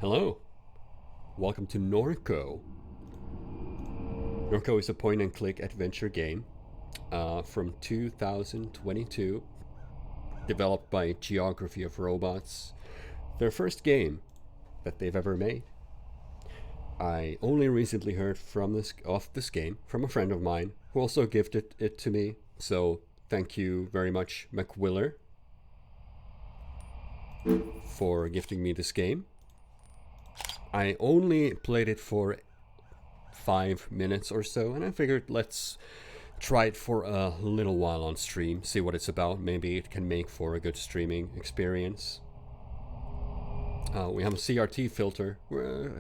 Hello, welcome to Norco. Norco is a point-and-click adventure game from 2022, developed by Geography of Robots. Their first game that they've ever made. I only recently heard of this game from a friend of mine who also gifted it to me. So thank you very much, McWiller, for gifting me this game. I only played it for 5 minutes or so, and I figured let's try it for a little while on stream, see what it's about. Maybe it can make for a good streaming experience. We have a CRT filter.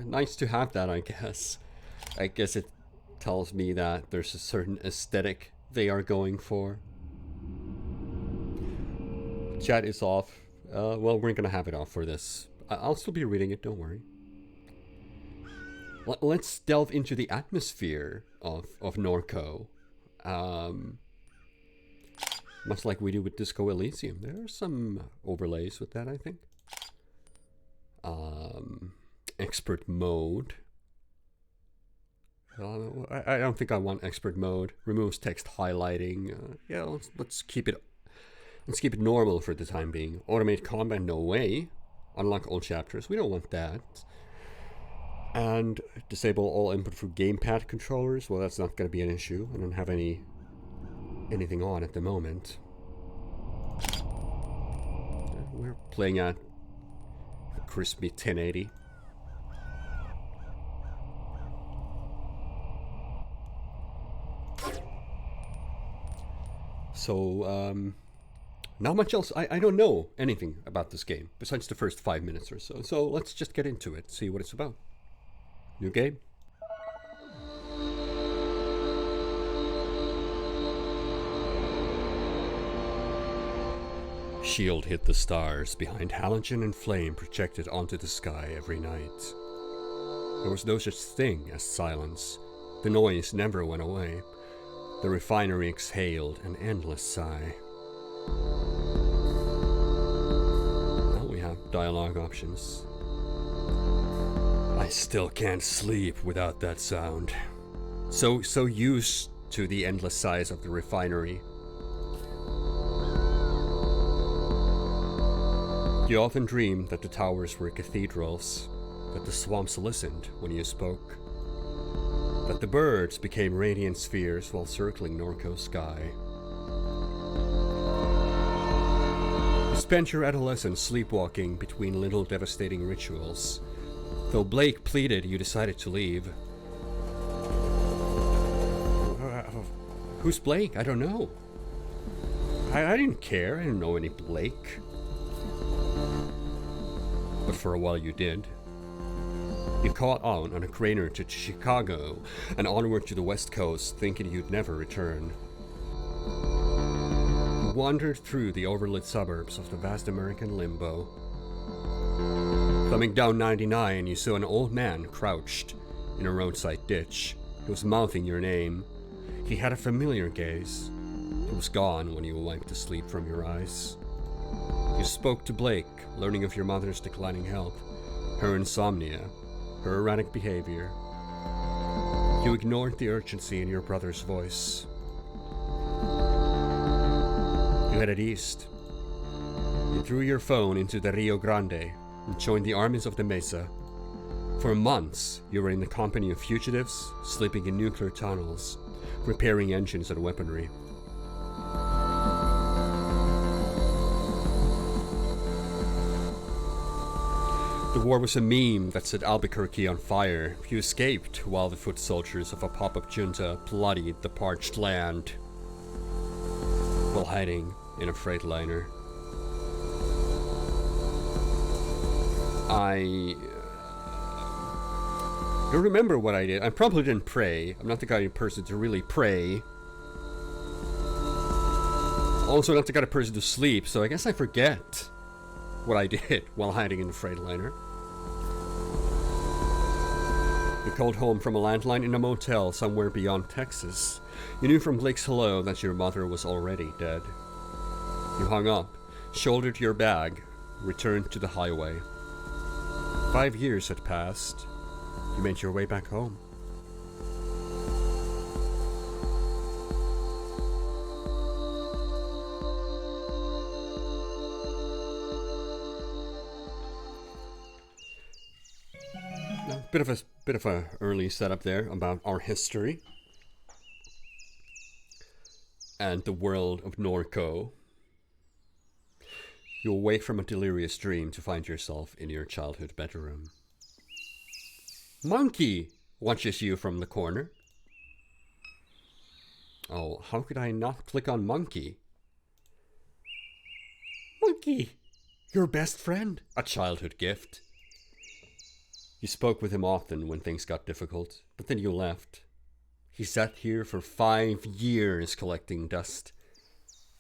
Nice to have that, I guess. I guess it tells me that there's a certain aesthetic they are going for. Chat is off. Well, we're gonna have it off for this. I'll still be reading it, don't worry. Let's delve into the atmosphere of Norco. Much like we do with Disco Elysium. There are some overlays with that, I think. Expert mode. I don't think I want expert mode. Removes text highlighting. Yeah, let's keep it. Let's keep it normal for the time being. Automate combat, no way. Unlock all chapters. We don't want that. And disable all input for gamepad controllers. Well, that's not going to be an issue. I don't have anything on at the moment. We're playing at a crispy 1080. So, not much else. I don't know anything about this game besides the first 5 minutes or so. So let's just get into it, see what it's about. New game. Shield hit the stars behind halogen and flame projected onto the sky every night. There was no such thing as silence. The noise never went away. The refinery exhaled an endless sigh. Now we have dialogue options. I still can't sleep without that sound. So used to the endless sighs of the refinery. You often dreamed that the towers were cathedrals, that the swamps listened when you spoke, that the birds became radiant spheres while circling Norco's sky. You spent your adolescence sleepwalking between little devastating rituals. Though Blake pleaded, you decided to leave. Who's Blake? I don't know. I didn't care. I didn't know any Blake. But for a while you did. You caught on a craner to Chicago and onward to the West Coast, thinking you'd never return. You wandered through the overlit suburbs of the vast American limbo. Coming down 99, you saw an old man crouched in a roadside ditch. He was mouthing your name. He had a familiar gaze. He was gone when you wiped the sleep from your eyes. You spoke to Blake, learning of your mother's declining health, her insomnia, her erratic behavior. You ignored the urgency in your brother's voice. You headed east. You threw your phone into the Rio Grande and joined the armies of the Mesa. For months, you were in the company of fugitives, sleeping in nuclear tunnels, repairing engines and weaponry. The war was a meme that set Albuquerque on fire. You escaped while the foot soldiers of a pop-up junta bloodied the parched land while hiding in a freightliner. I don't remember what I did. I probably didn't pray. I'm not the kind of person to really pray. Also not the kind of person to sleep, so I guess I forget what I did while hiding in the freightliner. You called home from a landline in a motel somewhere beyond Texas. You knew from Blake's hello that your mother was already dead. You hung up, shouldered your bag, returned to the highway. 5 years had passed. You made your way back home. Bit of a early setup there about our history and the world of Norco. You awake from a delirious dream to find yourself in your childhood bedroom. Monkey watches you from the corner. Oh, how could I not click on Monkey? Monkey, your best friend, a childhood gift. You spoke with him often when things got difficult, but then you left. He sat here for 5 years collecting dust.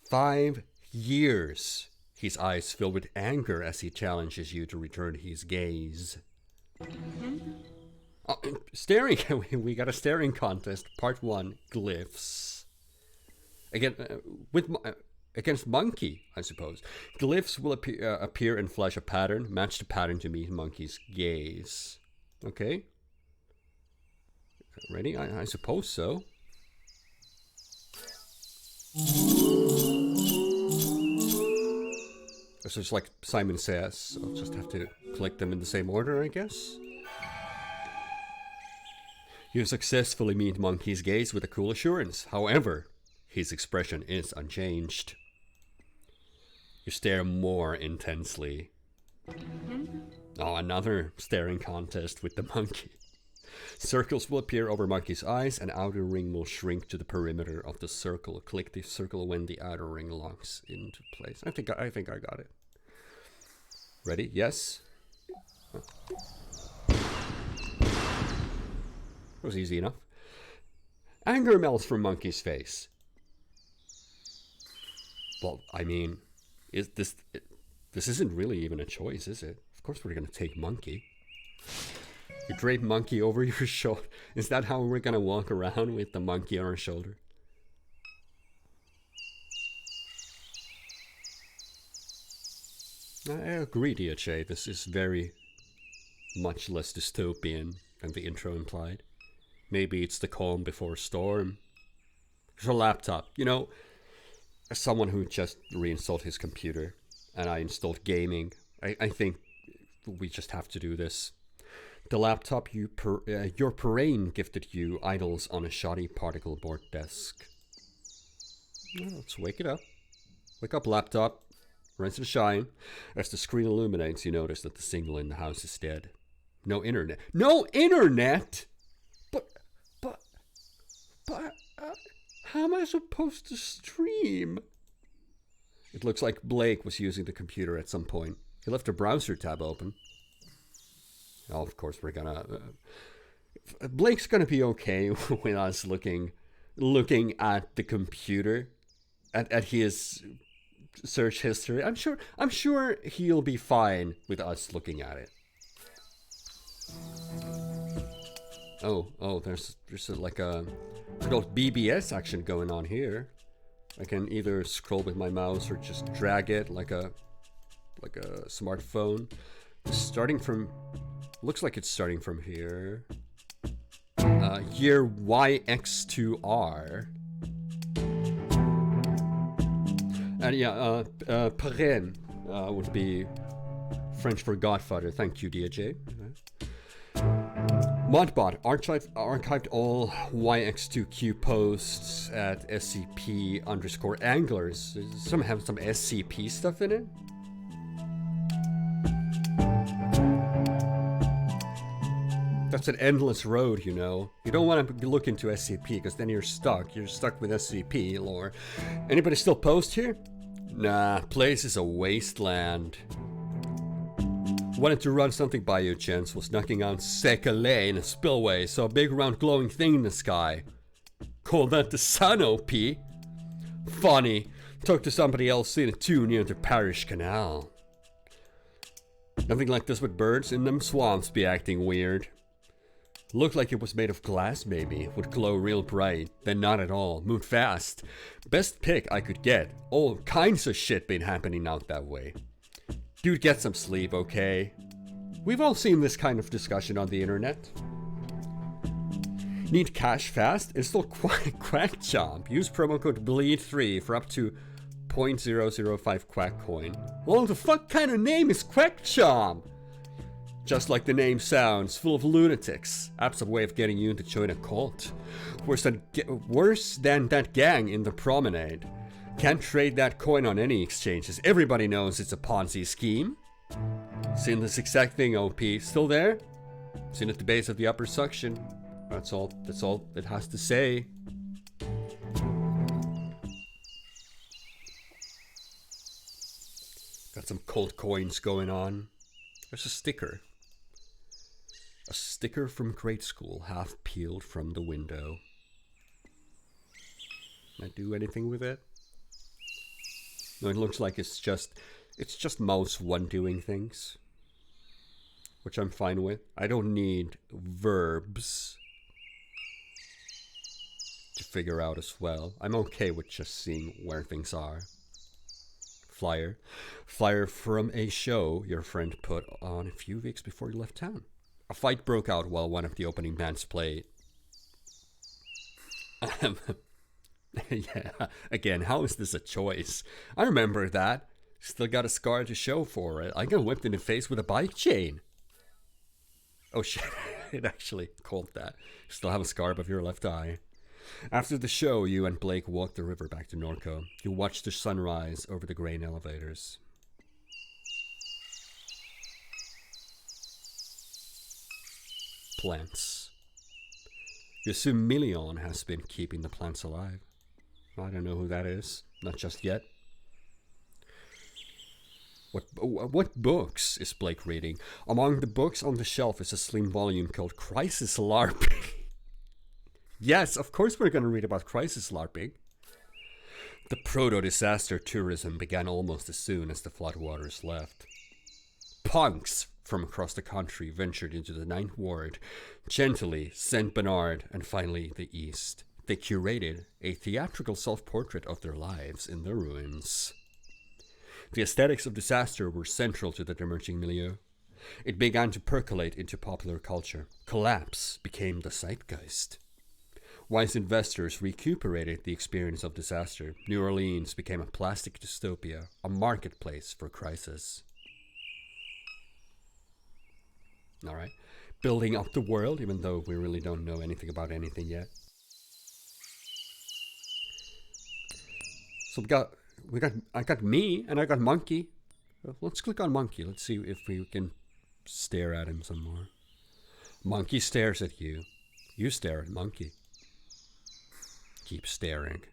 5 years. His eyes fill with anger as he challenges you to return his gaze. Oh, staring. We got a staring contest. Part 1, glyphs. Again, against Monkey, I suppose. Glyphs will appear and flash a pattern. Match the pattern to meet Monkey's gaze. Okay. Ready? I suppose so. So it's like Simon Says. So I'll just have to click them in the same order, I guess. You successfully meet Monkey's gaze with a cool assurance. However, his expression is unchanged. You stare more intensely. Oh, another staring contest with the monkey. Circles will appear over Monkey's eyes, and outer ring will shrink to the perimeter of the circle. Click the circle when the outer ring locks into place. I think I got it. Ready? Yes. That was easy enough. Anger melts from Monkey's face. Well, I mean, this isn't really even a choice, is it? Of course we're gonna take Monkey. You drape Monkey over your shoulder. Is that how we're gonna walk around with the monkey on our shoulder? I agree, DHA. This is very much less dystopian than the intro implied. Maybe it's the calm before storm. There's a laptop. You know, as someone who just reinstalled his computer and I installed gaming, I think we just have to do this. The laptop your parrain gifted you idles on a shoddy particle board desk. Well, let's wake it up. Wake up, laptop. Rinse and shine. As the screen illuminates, you notice that the signal in the house is dead. No internet. No internet? But, how am I supposed to stream? It looks like Blake was using the computer at some point. He left a browser tab open. Oh, of course, we're gonna... Blake's gonna be okay with us looking at the computer, at his search history. I'm sure he'll be fine with us looking at it. Oh, there's like a little BBS action going on here. I can either scroll with my mouse or just drag it like a smartphone. Starting from... Looks like it's starting from here. Year YX2R. And yeah, parrain would be French for Godfather. Thank you, DHA. Modbot archived all YX2Q posts at SCP_anglers. Does some have some SCP stuff in it? That's an endless road, you know. You don't want to look into SCP because then you're stuck. You're stuck with SCP lore. Anybody still post here? Nah, place is a wasteland. Wanted to run something by you, gents. Was knocking on Sekale in a spillway. Saw a big round glowing thing in the sky. Call that the sun, OP. Funny. Talked to somebody else in it too near the parish canal. Nothing like this with birds in them swamps be acting weird. Looked like it was made of glass maybe, would glow real bright, then not at all, moved fast. Best pick I could get, all kinds of shit been happening out that way. Dude, get some sleep, okay? We've all seen this kind of discussion on the internet. Need cash fast? Install Quack Chomp. Use promo code BLEED3 for up to 0.005 Quack coin. Well, the fuck kind of name is Quack Chomp? Just like the name sounds, full of lunatics. App's a way of getting you to join a cult. Worse than that gang in the promenade. Can't trade that coin on any exchanges. Everybody knows it's a Ponzi scheme. Seen this exact thing, OP. Still there? Seen at the base of the upper suction. That's all it has to say. Got some cult coins going on. There's a sticker. A sticker from grade school, half peeled from the window. Can I do anything with it? No, it looks like it's just mouse one doing things. Which I'm fine with. I don't need verbs to figure out as well. I'm okay with just seeing where things are. Flyer from a show your friend put on a few weeks before you left town. A fight broke out while one of the opening bands played. Yeah, again, how is this a choice? I remember that. Still got a scar to show for it. I got whipped in the face with a bike chain. Oh shit, it actually called that. Still have a scar above your left eye. After the show, you and Blake walked the river back to Norco. You watched the sunrise over the grain elevators. Plants. You assume Million has been keeping the plants alive. I don't know who that is. Not just yet. What books is Blake reading? Among the books on the shelf is a slim volume called Crisis LARPing. Yes, of course we're going to read about crisis LARPing. The proto-disaster tourism began almost as soon as the floodwaters left. Punks from across the country ventured into the Ninth Ward, Gentilly, St. Bernard, and finally the East. They curated a theatrical self-portrait of their lives in the ruins. The aesthetics of disaster were central to the emerging milieu. It began to percolate into popular culture. Collapse became the zeitgeist. Wise investors recuperated the experience of disaster. New Orleans became a plastic dystopia, a marketplace for crisis. Alright. Building up the world, even though we really don't know anything about anything yet. So I got me and I got Monkey. Let's click on Monkey. Let's see if we can stare at him some more. Monkey stares at you. You stare at Monkey. Keep staring.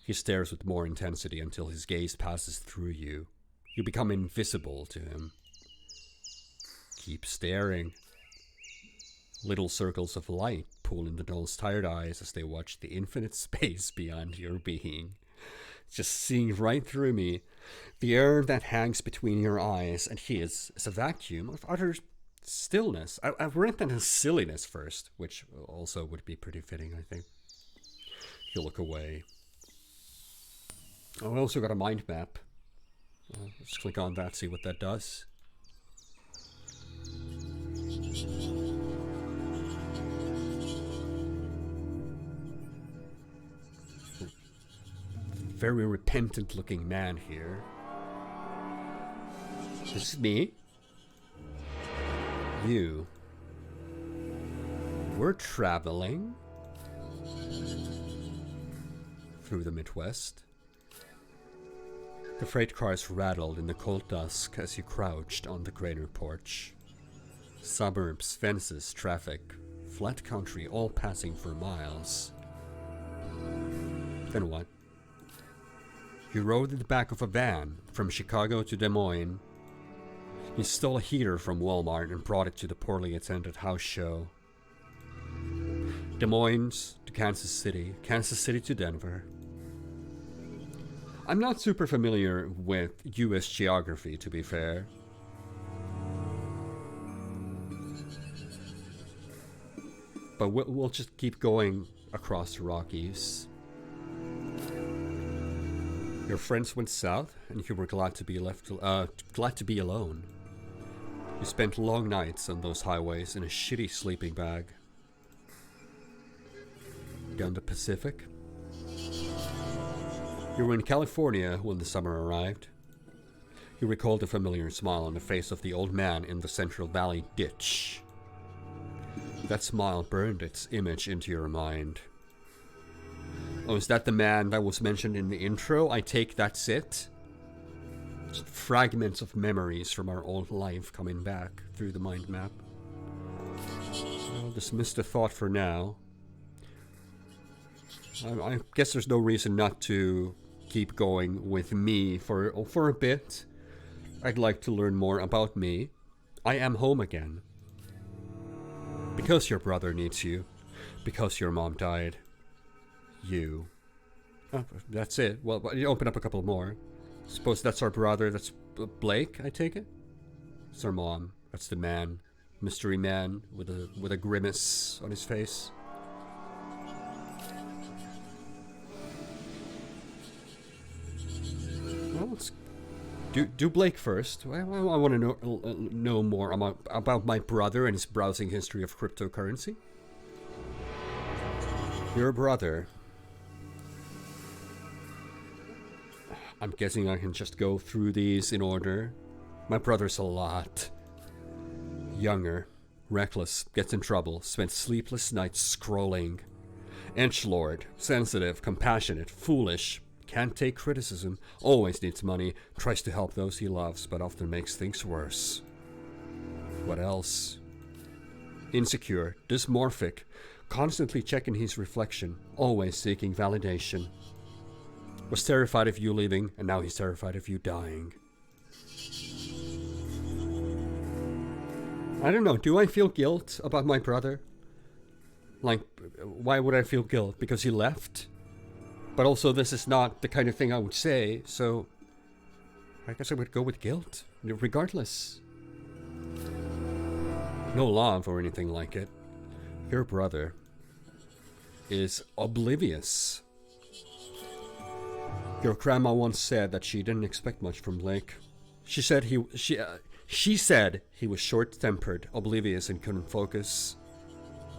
He stares with more intensity until his gaze passes through you. You become invisible to him. Keep staring. Little circles of light pool in the doll's tired eyes as they watch the infinite space beyond your being. Just seeing right through me. The air that hangs between your eyes and his is a vacuum of utter stillness. I've read that as silliness first, which also would be pretty fitting, I think. You look away. Oh, I also got a mind map. Let's click on that, see what that does. Very repentant looking man here. This is me. You. We're traveling through the Midwest. The freight cars rattled in the cold dusk as you crouched on the grader porch. Suburbs, fences, traffic, flat country, all passing for miles. Then what? You rode in the back of a van from Chicago to Des Moines. You stole a heater from Walmart and brought it to the poorly attended house show. Des Moines to Kansas City to Denver. I'm not super familiar with US geography, to be fair. But we'll just keep going across the Rockies. Your friends went south, and you were glad to be glad to be alone. You spent long nights on those highways in a shitty sleeping bag. Down the Pacific. You were in California when the summer arrived. You recalled the familiar smile on the face of the old man in the Central Valley ditch. That smile burned its image into your mind. Oh, is that the man that was mentioned in the intro? I take that's it? Just fragments of memories from our old life coming back through the mind map. I'll dismiss the thought for now. I guess there's no reason not to keep going with me for a bit. I'd like to learn more about me. I am home again. Because your brother needs you. Because your mom died. You. Oh, that's it. Well, you open up a couple more. Suppose that's our brother. That's Blake, I take it? It's our mom. That's the man. Mystery man with a grimace on his face. Well, let's do Blake first. I want to know more about my brother and his browsing history of cryptocurrency. Your brother. I'm guessing I can just go through these in order. My brother's a lot. Younger, reckless, gets in trouble, spent sleepless nights scrolling. Edgelord, sensitive, compassionate, foolish, can't take criticism, always needs money, tries to help those he loves, but often makes things worse. What else? Insecure, dysmorphic, constantly checking his reflection, always seeking validation. Was terrified of you leaving, and now he's terrified of you dying. I don't know, do I feel guilt about my brother? Like, why would I feel guilt? Because he left? But also, this is not the kind of thing I would say, so I guess I would go with guilt, regardless. No love or anything like it. Your brother is oblivious. Your grandma once said that she didn't expect much from Blake. She said he was short-tempered, oblivious, and couldn't focus.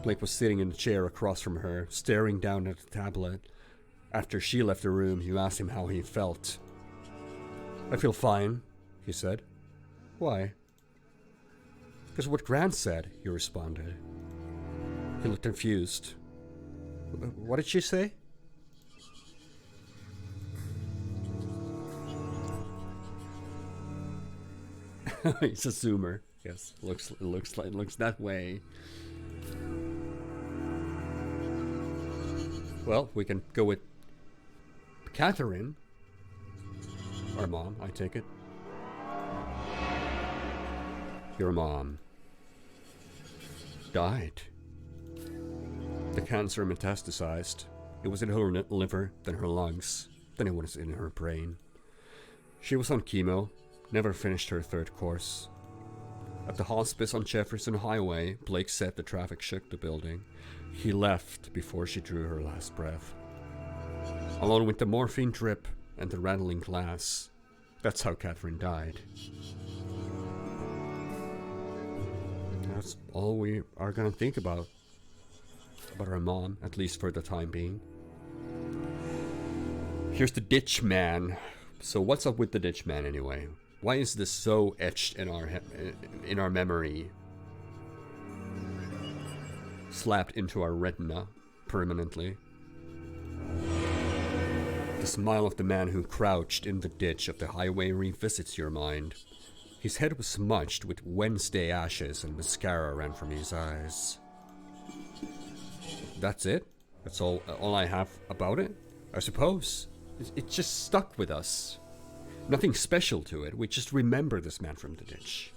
Blake was sitting in a chair across from her, staring down at the tablet. After she left the room, you asked him how he felt. I feel fine, he said. Why? Because what Grant said, you responded. He looked confused. What did she say? He's a zoomer. Yes, it looks that way. Well, we can go with Catherine. Our mom, I take it. Your mom died. The cancer metastasized. It was in her liver, then her lungs, then it was in her brain. She was on chemo. Never finished her third course. At the hospice on Jefferson Highway, Blake said the traffic shook the building. He left before she drew her last breath. Along with the morphine drip and the rattling glass. That's how Catherine died. That's all we are gonna think about our mom, at least for the time being. Here's the ditch man. So what's up with the ditch man anyway? Why is this so etched in our memory? Slapped into our retina permanently. The smile of the man who crouched in the ditch of the highway revisits your mind. His head was smudged with Wednesday ashes and mascara ran from his eyes. That's it? That's all I have about it? I suppose. It just stuck with us. Nothing special to it. We just remember this man from the ditch.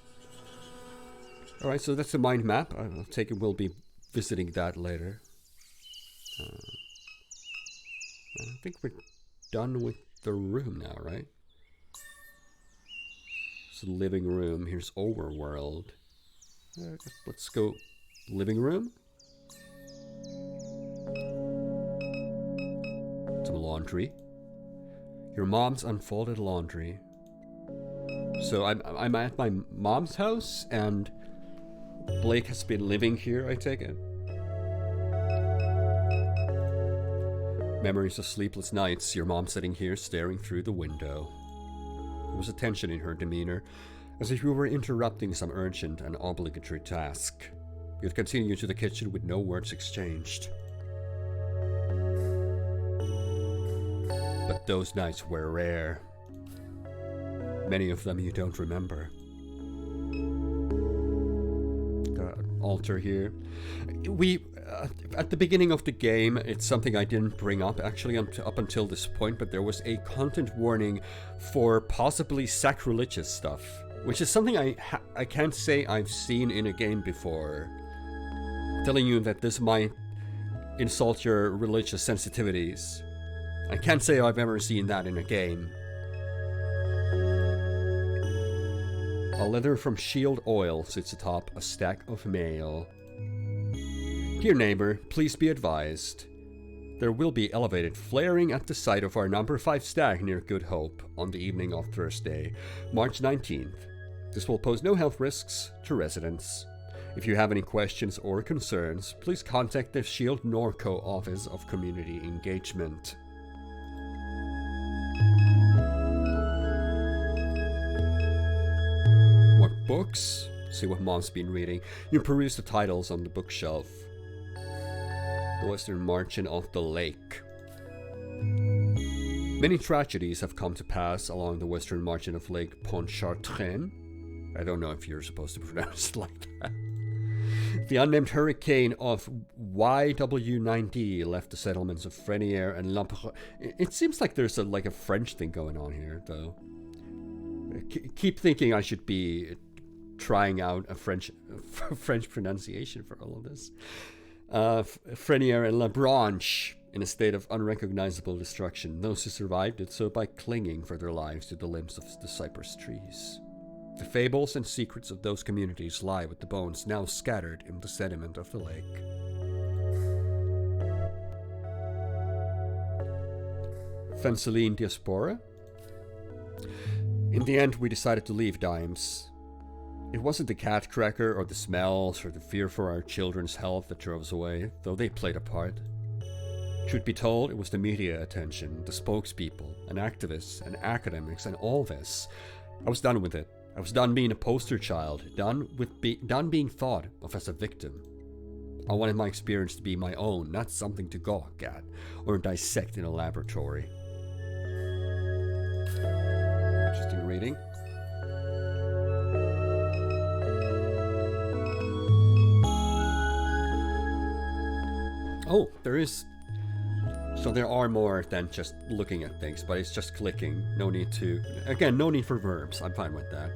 Alright, so that's the mind map. I'll take it we'll be visiting that later. I think we're done with the room now, right? It's the living room. Here's Overworld. Let's go living room. Some laundry. Your mom's unfolded laundry. So I'm at my mom's house, and Blake has been living here, I take it. Memories of sleepless nights, your mom sitting here staring through the window. There was a tension in her demeanor, as if you were interrupting some urgent and obligatory task. You'd continue to the kitchen with no words exchanged. But those nights were rare. Many of them you don't remember. Altar here. At the beginning of the game, it's something I didn't bring up actually up until this point, but there was a content warning for possibly sacrilegious stuff, which is something I can't say I've seen in a game before, telling you that this might insult your religious sensitivities. I can't say I've ever seen that in a game. A letter from Shield Oil sits atop a stack of mail. Dear neighbor, please be advised. There will be elevated flaring at the site of our number 5 stag near Good Hope on the evening of Thursday, March 19th. This will pose no health risks to residents. If you have any questions or concerns, please contact the Shield Norco Office of Community Engagement. More books? See what mom's been reading. You peruse the titles on the bookshelf. The Western Margin of the Lake. Many tragedies have come to pass along the western margin of Lake Pontchartrain. I don't know if you're supposed to pronounce it like that. The unnamed hurricane of YW9D left the settlements of Frenier and Lamperoux. It seems like there's a French thing going on here, though. Keep thinking I should be trying out a French pronunciation for all of this. Frenier and La Branche in a state of unrecognizable destruction. Those who survived did so by clinging for their lives to the limbs of the cypress trees. The fables and secrets of those communities lie with the bones now scattered in the sediment of the lake. Fenceline Diaspora. In the end, we decided to leave Dimes. It wasn't the cat cracker or the smells or the fear for our children's health that drove us away, though they played a part. Truth be told, it was the media attention, the spokespeople, and activists, and academics, and all this. I was done with it. I was done being a poster child, done being thought of as a victim. I wanted my experience to be my own, not something to gawk at or dissect in a laboratory. Interesting reading. Oh, there is. So there are more than just looking at things, but it's just clicking. No need for verbs. I'm fine with that.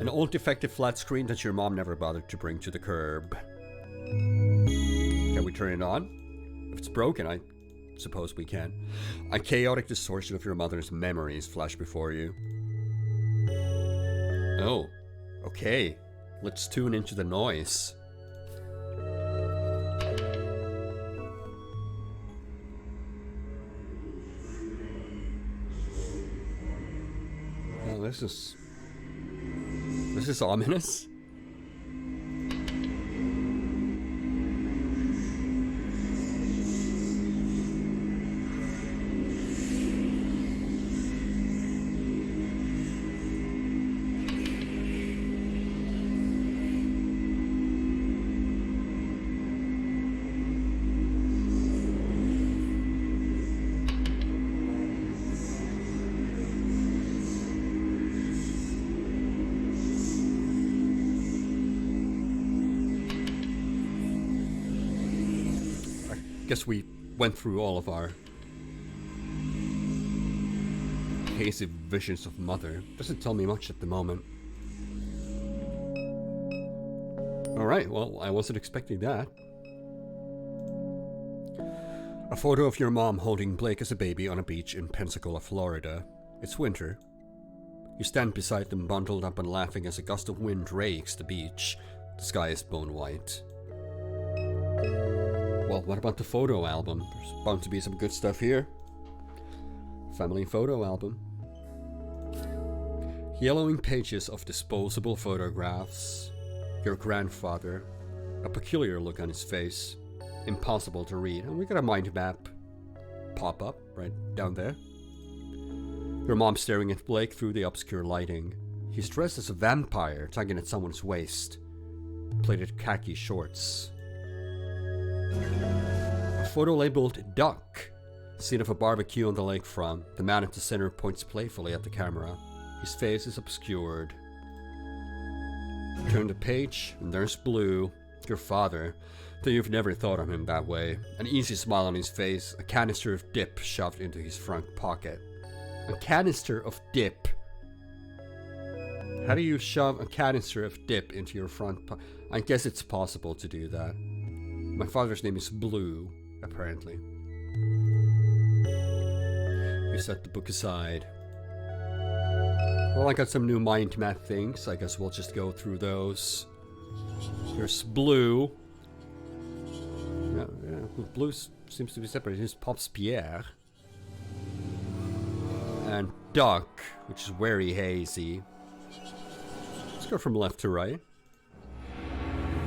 An old defective flat screen that your mom never bothered to bring to the curb. Can we turn it on? If it's broken, I suppose we can. A chaotic distortion of your mother's memories flash before you. Oh, okay. Let's tune into the noise. Oh, this is ominous. Guess we went through all of our hazy visions of Mother. Doesn't tell me much at the moment. Alright, well, I wasn't expecting that. A photo of your mom holding Blake as a baby on a beach in Pensacola, Florida. It's winter. You stand beside them bundled up and laughing as a gust of wind rakes the beach. The sky is bone white. Well, what about the photo album? There's bound to be some good stuff here. Family photo album. Yellowing pages of disposable photographs. Your grandfather. A peculiar look on his face. Impossible to read. And we got a mind map pop up right down there. Your mom staring at Blake through the obscure lighting. He's dressed as a vampire, tugging at someone's waist. Plaited khaki shorts. A photo labeled Duck. Scene of a barbecue on the lakefront. The man at the center points playfully at the camera. His face is obscured. Turn the page, and there's Blue, your father, though you've never thought of him that way. An easy smile on his face, a canister of dip shoved into his front pocket. A canister of dip. How do you shove a canister of dip into your front pocket? I guess it's possible to do that. My father's name is Blue, apparently. You set the book aside. Well, I got some new mind map things. I guess we'll just go through those. There's Blue. Yeah, Blue seems to be separate. Here's Pops Pierre. And Duck, which is very hazy. Let's go from left to right.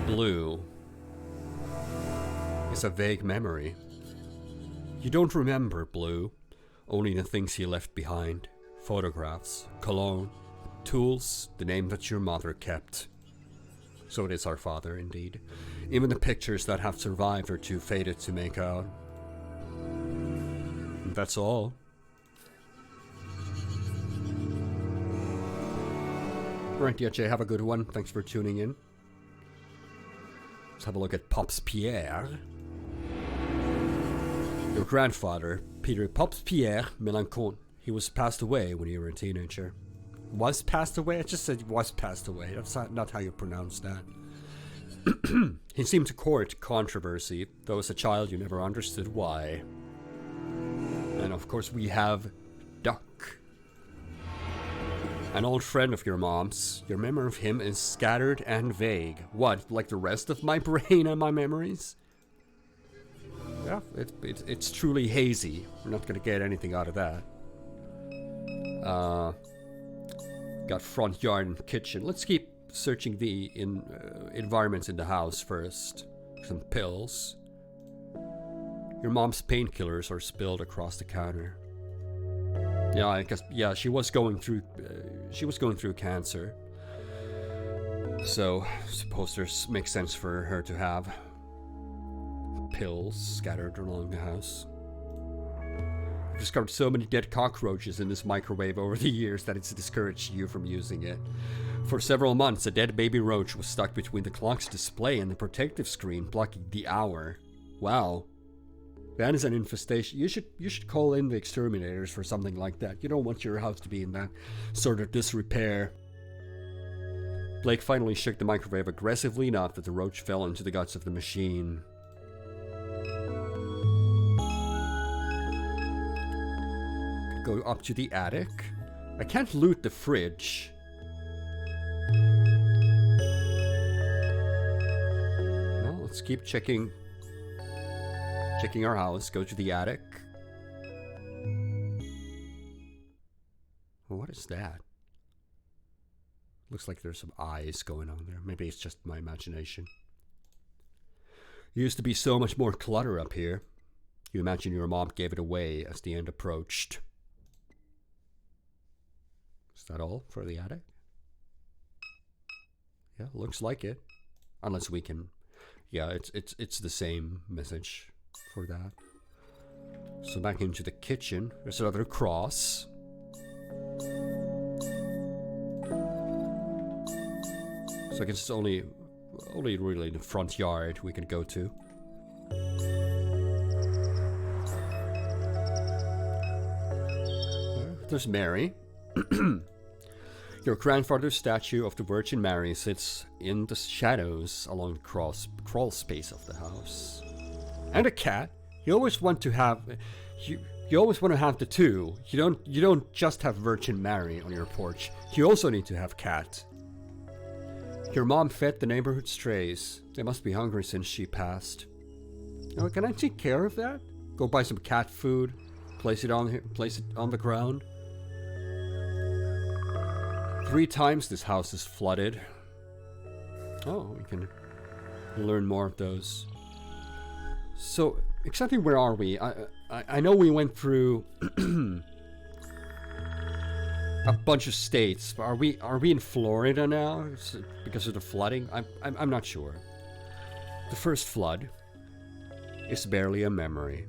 Blue. It's a vague memory. You don't remember Blue. Only the things he left behind. Photographs, cologne, tools, the name that your mother kept. So it is our father, indeed. Even the pictures that have survived are too faded to make out. And that's all. Right, DJ, have a good one. Thanks for tuning in. Let's have a look at Pops Pierre. Your grandfather, Peter Pops Pierre Mélenchon. He was passed away when you were a teenager. Was passed away? I just said was passed away. That's not how you pronounce that. He seemed to court controversy, though as a child you never understood why. And of course we have Duck. An old friend of your mom's. Your memory of him is scattered and vague. What, like the rest of my brain and my memories? Yeah, it's truly hazy. We're not going to get anything out of that. Got front yard and kitchen. Let's keep searching the environments in the house first. Some pills. Your mom's painkillers are spilled across the counter. Yeah, I guess. Yeah, she was going through cancer. So, I suppose this makes sense for her to have pills scattered along the house. I've discovered so many dead cockroaches in this microwave over the years that it's discouraged you from using it. For several months, a dead baby roach was stuck between the clock's display and the protective screen, blocking the hour. Wow. That is an infestation. You should call in the exterminators for something like that. You don't want your house to be in that sort of disrepair. Blake finally shook the microwave aggressively enough that the roach fell into the guts of the machine. Go up to the attic. I can't loot the fridge. No, let's keep checking our house. Go to the attic. Well, what is that? Looks like there's some eyes going on there. Maybe it's just my imagination. There used to be so much more clutter up here. You imagine your mom gave it away as the end approached. Is that all for the attic? Yeah, looks like it. Unless we can... Yeah, it's the same message for that. So back into the kitchen. There's another cross. So I guess it's only really the front yard we can go to. There's Mary. Your grandfather's statue of the Virgin Mary sits in the shadows along the crawl space of the house. And a cat. You always want to have you always want to have the two. You don't just have Virgin Mary on your porch. You also need to have cat. Your mom fed the neighborhood strays. They must be hungry since she passed. Oh, can I take care of that? Go buy some cat food. Place it on the ground. 3 times this house is flooded. Oh, we can learn more of those. So, exactly where are we? I know we went through a bunch of states. But are we in Florida now because of the flooding? I'm not sure. The first flood is barely a memory.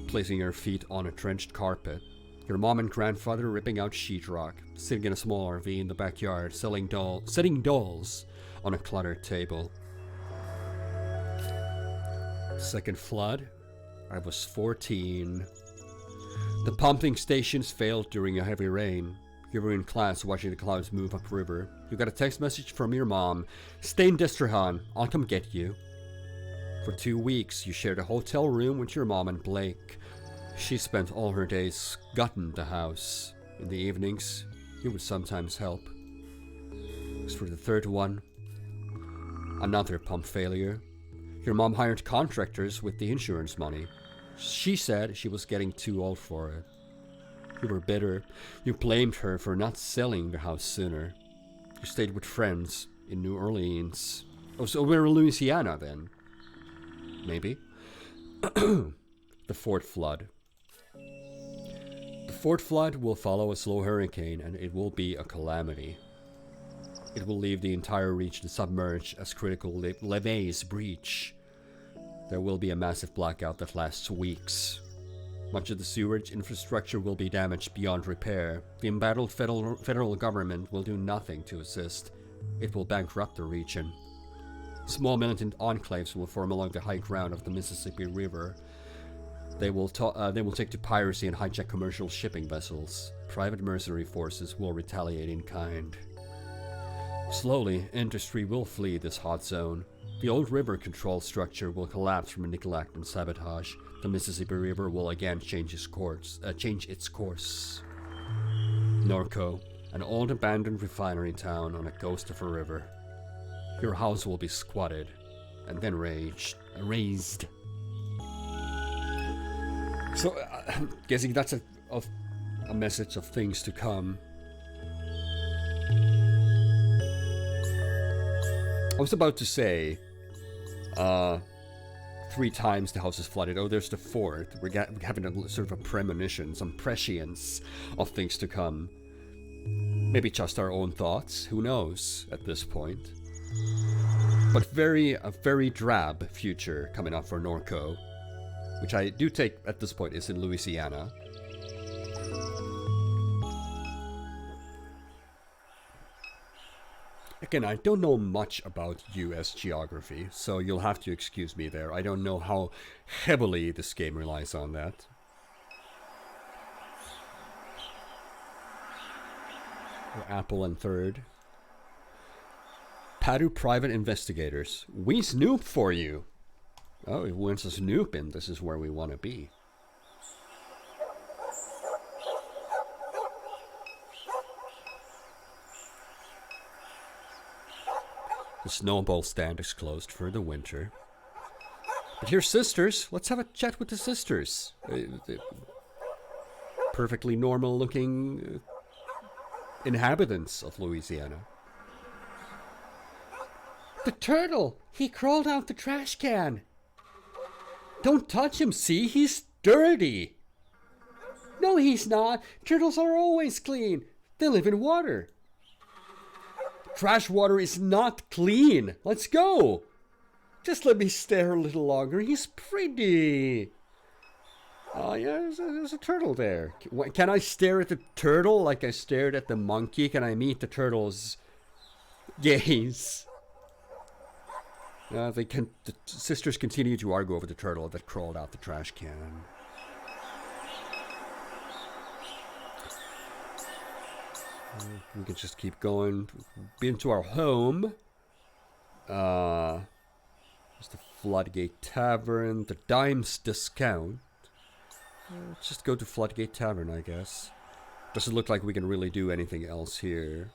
Placing your feet on a trenched carpet, your mom and grandfather ripping out sheetrock, sitting in a small RV in the backyard, setting dolls on a cluttered table. Second flood, I was 14. The pumping stations failed during a heavy rain. You were in class watching the clouds move upriver. You got a text message from your mom. Stay in Destrehan, I'll come get you. For 2 weeks, you shared a hotel room with your mom and Blake. She spent all her days gutting the house. In the evenings, you would sometimes help. As for the third one, another pump failure. Your mom hired contractors with the insurance money. She said she was getting too old for it. You were bitter. You blamed her for not selling the house sooner. You stayed with friends in New Orleans. Oh, so we're in Louisiana then. Maybe. The fourth flood. The fourth flood will follow a slow hurricane, and it will be a calamity. It will leave the entire region submerged as critical levees breach. There will be a massive blackout that lasts weeks. Much of the sewerage infrastructure will be damaged beyond repair. The embattled federal government will do nothing to assist. It will bankrupt the region. Small militant enclaves will form along the high ground of the Mississippi River. They will take to piracy and hijack commercial shipping vessels. Private mercenary forces will retaliate in kind. Slowly, industry will flee this hot zone. The old river control structure will collapse from neglect and sabotage. The Mississippi River will again change its course. Norco, an old abandoned refinery town on a ghost of a river. Your house will be squatted, and then razed. So, I'm guessing that's a message of things to come. I was about to say, 3 times the house is flooded. Oh, there's the fourth. We're having a sort of a premonition, some prescience of things to come. Maybe just our own thoughts. Who knows at this point? But a very drab future coming up for Norco, which I do take at this point is in Louisiana. Again, I don't know much about US geography, so you'll have to excuse me there. I don't know how heavily this game relies on that. Apple and third. Padu Private Investigators. We snoop for you. Oh, it wants us snooping. This is where we want to be. The snowball stand is closed for the winter. But here's sisters. Let's have a chat with the sisters. Perfectly normal looking inhabitants of Louisiana. The turtle! He crawled out the trash can. Don't touch him, see? He's dirty. No, he's not. Turtles are always clean. They live in water. Trash water is not clean. Let's go. Just let me stare a little longer. He's pretty. Oh, yeah, there's a turtle there. Can I stare at the turtle like I stared at the monkey? Can I meet the turtle's gaze? The sisters continue to argue over the turtle that crawled out the trash can. We can just keep going. Been to our home. There's the Floodgate Tavern. The Dimes Discount. Let's just go to Floodgate Tavern, I guess. Doesn't look like we can really do anything else here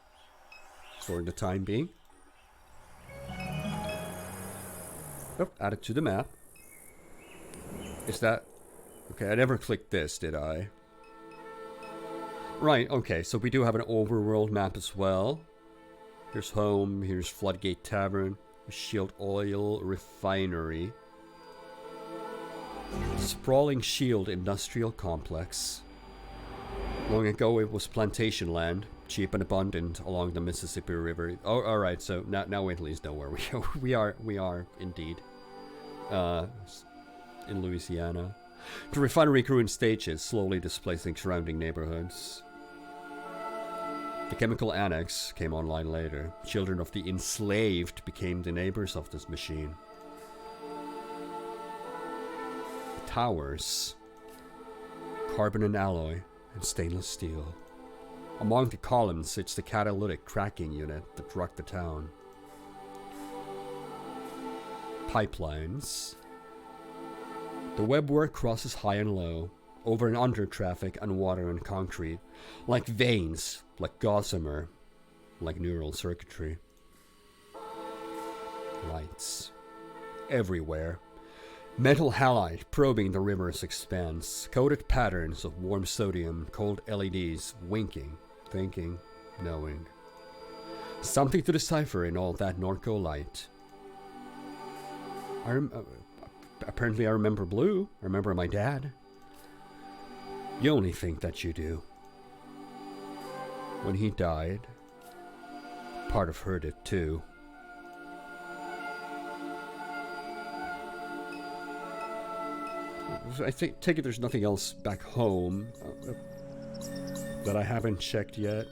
for the time being. Oh, add it to the map. Is that... Okay, I never clicked this, did I? Right, okay, so we do have an overworld map as well. Here's home, here's Floodgate Tavern, Shield Oil Refinery, sprawling Shield Industrial Complex. Long ago it was plantation land, cheap and abundant along the Mississippi River. Oh, alright, so now we at least know where we are indeed. In Louisiana. The refinery grew in stages, slowly displacing surrounding neighborhoods. The chemical annex came online later. Children of the enslaved became the neighbors of this machine. Towers. Carbon and alloy and stainless steel. Among the columns sits the catalytic cracking unit that rocked the town. Pipelines. The webwork crosses high and low, over and under traffic and water and concrete, like veins, like gossamer, like neural circuitry. Lights. Everywhere. Metal halide probing the river's expanse, coded patterns of warm sodium, cold LEDs, winking, thinking, knowing. Something to decipher in all that Norco light. Apparently I remember blue. I remember my dad. You only think that you do. When he died, part of her did too. I take it there's nothing else back home that I haven't checked yet.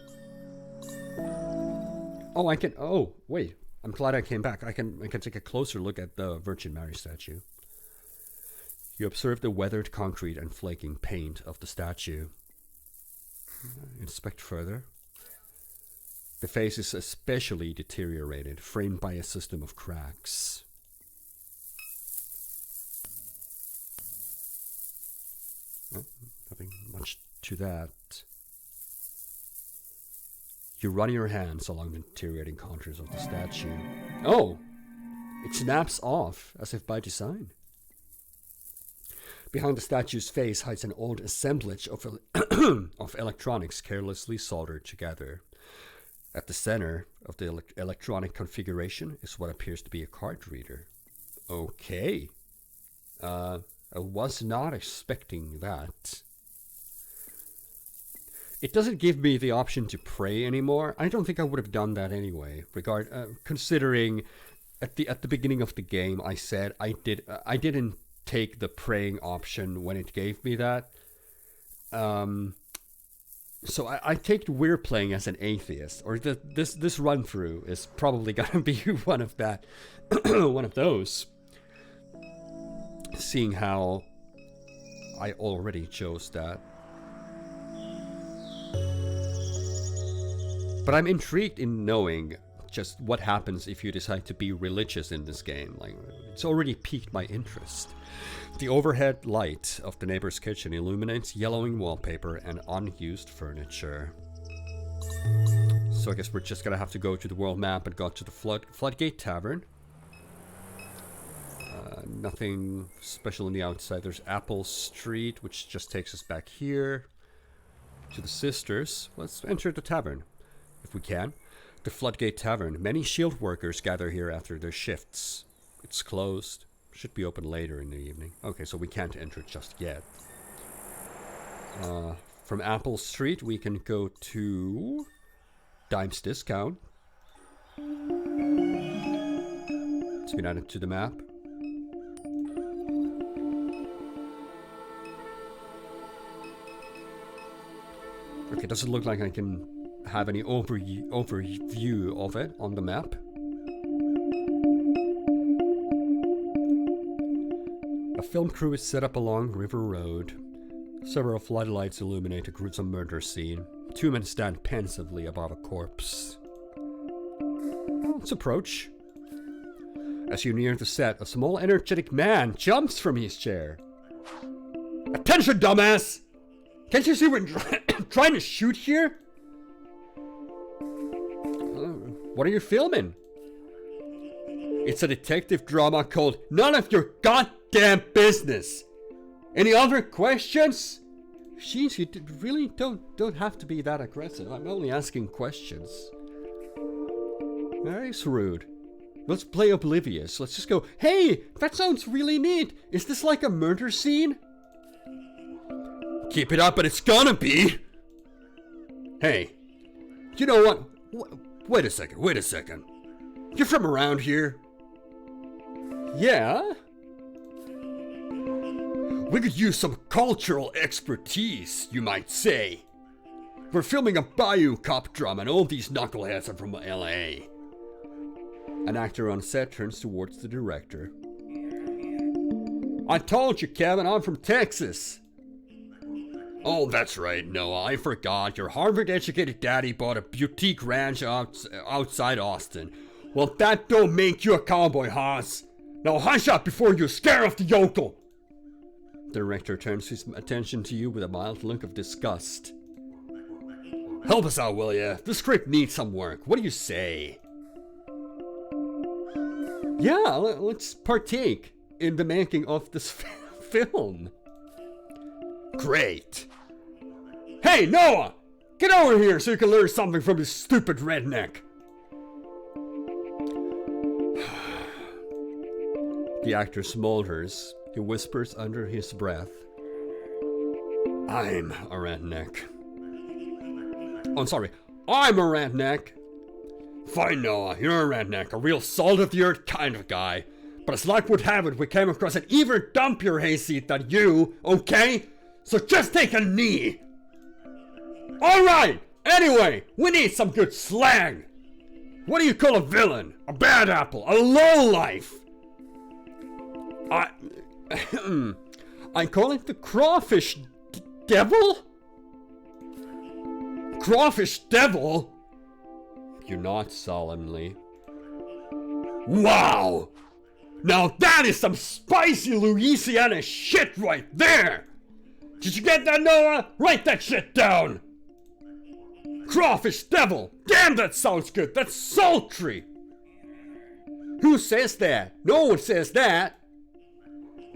Oh, I can. Oh, wait. I'm glad I came back. I can take a closer look at the Virgin Mary statue. You observe the weathered concrete and flaking paint of the statue. Inspect further. The face is especially deteriorated, framed by a system of cracks. Well, nothing much to that. You run your hands along the deteriorating contours of the statue. Oh! It snaps off, as if by design. Behind the statue's face hides an old assemblage of electronics carelessly soldered together. At the center of the electronic configuration is what appears to be a card reader. Okay. I was not expecting that. It doesn't give me the option to pray anymore. I don't think I would have done that anyway. Considering at the beginning of the game, I said I didn't take the praying option when it gave me that. So I take we're playing as an atheist, or this run through is probably gonna be one of those. Seeing how I already chose that. But I'm intrigued in knowing just what happens if you decide to be religious in this game. Like, it's already piqued my interest. The overhead light of the neighbor's kitchen illuminates yellowing wallpaper and unused furniture. So I guess we're just gonna have to go to the world map and go to the Floodgate Tavern. Nothing special on the outside. There's Apple Street, which just takes us back here to the Sisters. Let's enter the tavern, if we can. The Floodgate Tavern. Many shield workers gather here after their shifts. It's closed. Should be open later in the evening. Okay, so we can't enter just yet. From Apple Street, we can go to Dimes Discount. It's been added to the map. Okay, doesn't look like I can have any overview of it on the map. A film crew is set up along River Road. Several floodlights illuminate a gruesome murder scene. Two men stand pensively above a corpse. Let's approach. As you near the set, a small energetic man jumps from his chair. Attention, dumbass! Can't you see we're trying to shoot here? What are you filming? It's a detective drama called None of Your Goddamn Business. Any other questions? Jeez, you really don't have to be that aggressive. I'm only asking questions. That's rude. Let's play oblivious. Let's just go, hey, that sounds really neat. Is this like a murder scene? Keep it up and it's gonna be. Hey, you know what? Wait a second. You're from around here? Yeah? We could use some cultural expertise, you might say. We're filming a Bayou cop drama and all these knuckleheads are from LA. An actor on set turns towards the director. I told you, Kevin, I'm from Texas. Oh, that's right, Noah. I forgot. Your Harvard-educated daddy bought a boutique ranch outside Austin. Well, that don't make you a cowboy, Haas. Now hush up before you scare off the yokel. The director turns his attention to you with a mild look of disgust. Help us out, will ya? The script needs some work. What do you say? Yeah, let's partake in the making of this film. Great. Hey, Noah! Get over here so you can learn something from this stupid redneck. The actor smolders. He whispers under his breath. I'm a redneck. Oh, I'm sorry. I'm a redneck. Fine, Noah, you're a redneck, a real salt-of-the-earth kind of guy. But as luck would have it, we came across an even dumpier hayseed than you, okay? So just take a knee. Alright, anyway, we need some good slang. What do you call a villain? A bad apple? A lowlife? I call it the crawfish devil? Crawfish devil? You nod solemnly. Wow! Now that is some spicy Louisiana shit right there! Did you get that, Noah? Write that shit down! Crawfish devil! Damn, that sounds good! That's sultry! Who says that? No one says that!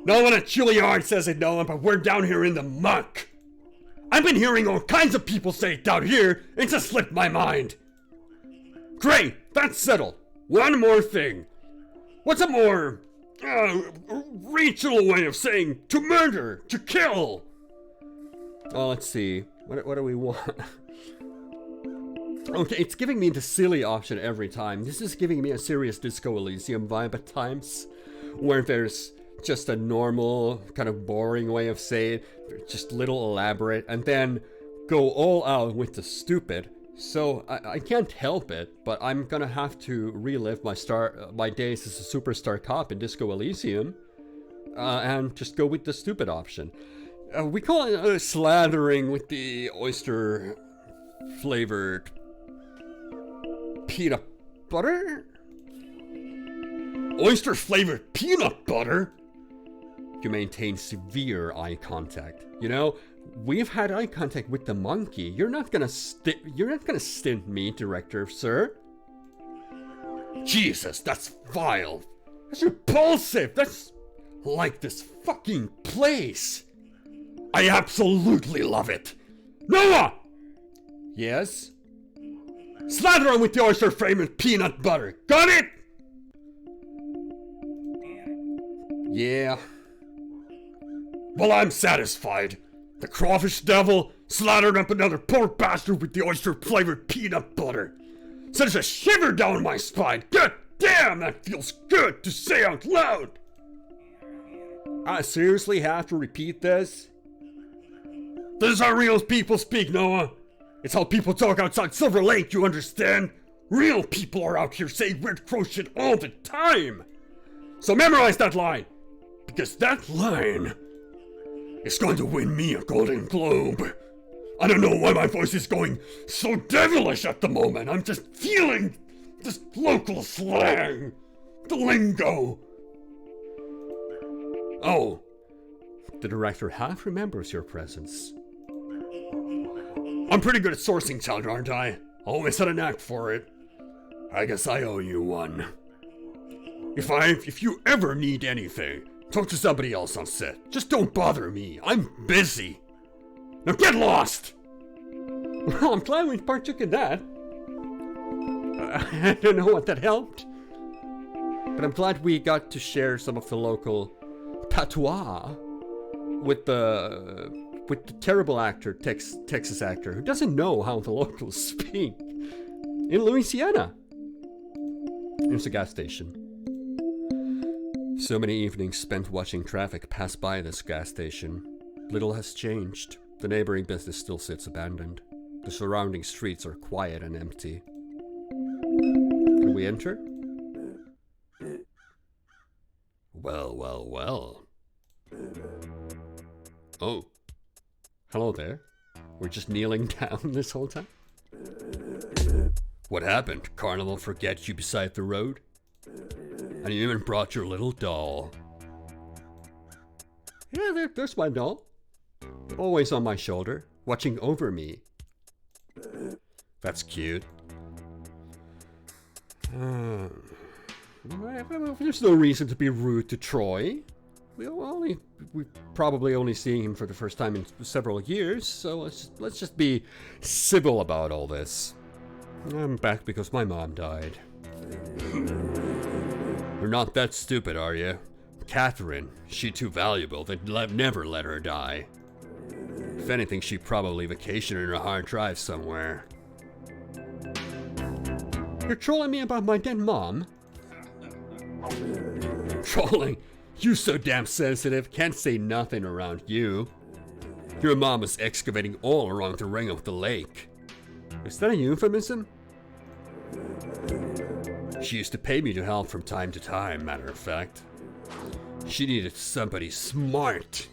No one at Juilliard says it, Noah, but we're down here in the muck! I've been hearing all kinds of people say it down here, and it just slipped my mind. Great, that's settled. One more thing. What's a more regional way of saying to murder, to kill? Oh, let's see. What do we want? Okay, it's giving me the silly option every time. This is giving me a serious Disco Elysium vibe at times, where there's just a normal, kind of boring way of saying it, just little elaborate, and then go all out with the stupid. So I can't help it, but I'm gonna have to relive my days as a superstar cop in Disco Elysium, and just go with the stupid option. We call it slathering with the oyster flavored peanut butter? Oyster flavored peanut butter? You maintain severe eye contact. You know, we've had eye contact with the monkey. You're not gonna stint me, director, sir. Jesus, that's vile. That's repulsive. That's like this fucking place. I absolutely love it. Noah! Yes? Slather on with the oyster frame and peanut butter. Got it? Yeah. Well, I'm satisfied. The crawfish devil slathered up another poor bastard with the oyster-flavored peanut butter. Sends a shiver down my spine. God damn, that feels good to say out loud. I seriously have to repeat this? This is how real people speak, Noah. It's how people talk outside Silver Lake, you understand? Real people are out here saying weird crow shit all the time. So memorize that line. Because that line is going to win me a Golden Globe. I don't know why my voice is going so devilish at the moment. I'm just feeling this local slang. The lingo. Oh. The director half remembers your presence. I'm pretty good at sourcing talent, aren't I? Always had a knack for it. I guess I owe you one. If you ever need anything, talk to somebody else on set. Just don't bother me. I'm busy. Now get lost! Well, I'm glad we partook in that. I don't know what that helped. But I'm glad we got to share some of the local patois with the terrible actor, Texas actor, who doesn't know how the locals speak in Louisiana. There's a gas station. So many evenings spent watching traffic pass by this gas station. Little has changed. The neighboring business still sits abandoned. The surrounding streets are quiet and empty. Can we enter? Well, well, well. Oh. Hello there. We're just kneeling down this whole time? What happened? Carnival forget you beside the road? And you even brought your little doll. Yeah, there's my doll. Always on my shoulder, watching over me. That's cute. There's no reason to be rude to Troy. We're probably only seeing him for the first time in several years, so let's just be civil about all this. I'm back because my mom died. You're not that stupid, are you? Catherine, she too valuable. They'd never let her die. If anything, she probably vacationed in a hard drive somewhere. You're trolling me about my dead mom? Trolling? You so damn sensitive, can't say nothing around you. Your mom was excavating all around the ring of the lake. Is that a euphemism? She used to pay me to help from time to time, matter of fact. She needed somebody smart.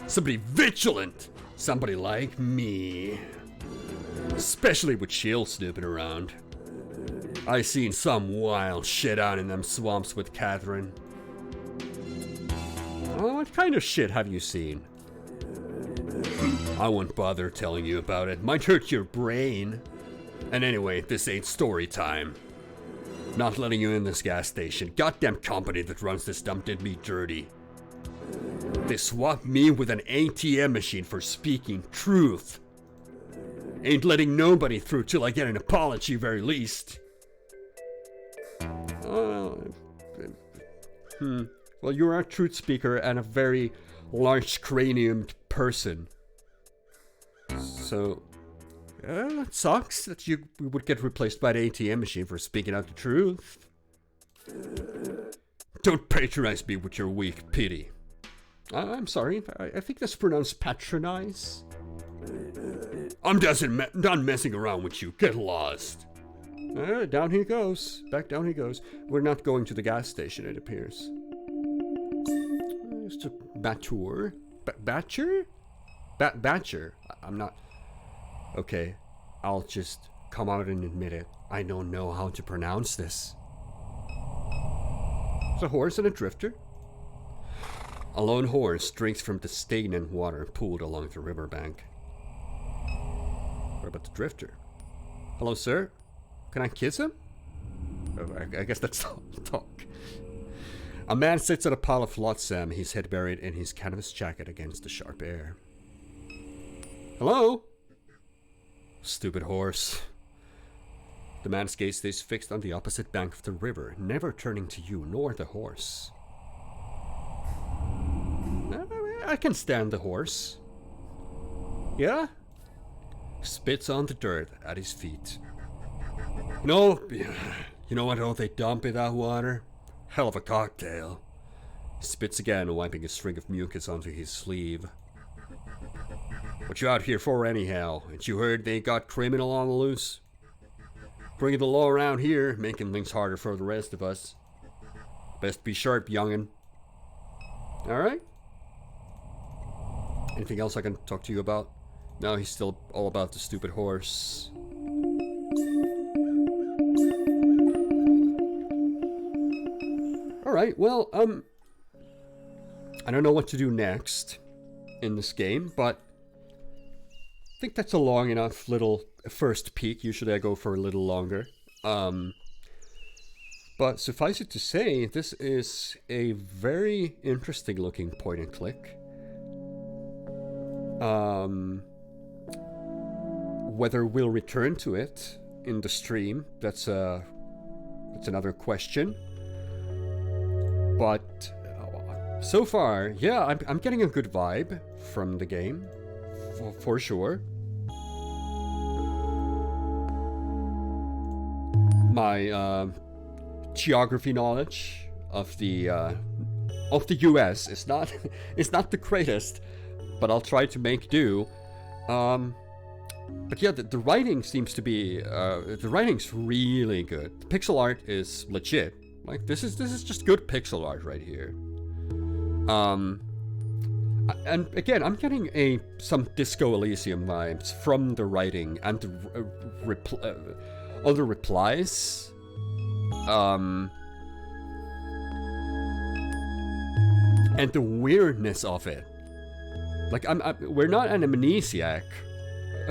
Somebody vigilant. Somebody like me. Especially with Shield snooping around. I seen some wild shit out in them swamps with Catherine. Oh, what kind of shit have you seen? I won't bother telling you about it. Might hurt your brain. And anyway, this ain't story time. Not letting you in this gas station. Goddamn company that runs this dump did me dirty. They swapped me with an ATM machine for speaking truth. Ain't letting nobody through till I get an apology, very least. Well, you're a truth speaker and a very large craniumed person. So, it sucks that you would get replaced by an ATM machine for speaking out the truth. Don't patronize me with your weak pity. I'm sorry, I think that's pronounced patronize. I'm done messing around with you. Get lost. Down he goes. Back down he goes. We're not going to the gas station, it appears. Just a Batcher? Batcher? Batcher. I'm not... Okay, I'll just come out and admit it. I don't know how to pronounce this. It's a horse and a drifter. A lone horse drinks from the stagnant water pooled along the riverbank. What about the drifter? Hello, sir? Can I kiss him? Oh, I guess that's talk. A man sits on a pile of flotsam, his head buried in his canvas jacket against the sharp air. Hello? Stupid horse. The man's gaze stays fixed on the opposite bank of the river, never turning to you nor the horse. I can stand the horse. Yeah? Spits on the dirt at his feet. No, you know what all they dump in that water? Hell of a cocktail. Spits again, wiping a string of mucus onto his sleeve. What you out here for anyhow? Ain't you heard they got criminal on the loose? Bringing the law around here, making things harder for the rest of us. Best be sharp, youngin'. Alright? Anything else I can talk to you about? No, he's still all about the stupid horse. Alright, well, I don't know what to do next in this game, but I think that's a long enough little first peek. Usually I go for a little longer. But suffice it to say, this is a very interesting looking point and click. Whether we'll return to it in the stream, that's another question. But so far, yeah, I'm getting a good vibe from the game, for sure. My geography knowledge of the US is not is not the greatest, but I'll try to make do. But yeah, the writing seems to be the writing's really good. The pixel art is legit. Like this is just good pixel art right here. And again, I'm getting some Disco Elysium vibes from the writing and the all the replies. And the weirdness of it. Like we're not an amnesiac.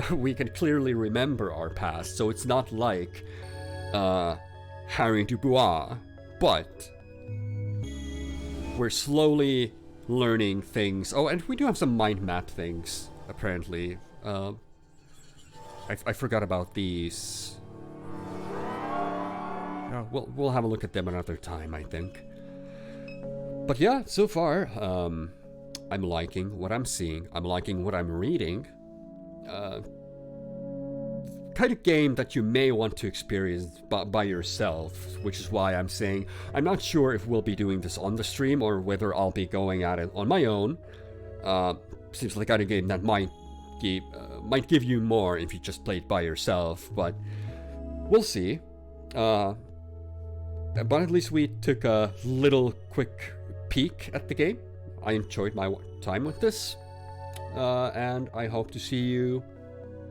We can clearly remember our past, so it's not like Harry Dubois, but we're slowly learning things. Oh, and we do have some mind map things, apparently. I forgot about these. We'll have a look at them another time, I think. But yeah, so far, I'm liking what I'm seeing. I'm liking what I'm reading. Kind of game that you may want to experience by yourself, which is why I'm saying I'm not sure if we'll be doing this on the stream or whether I'll be going at it on my own. Seems like a game that might give you more if you just play it by yourself, but we'll see. But at least we took a little quick peek at the game. I enjoyed my time with this, and I hope to see you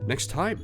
next time.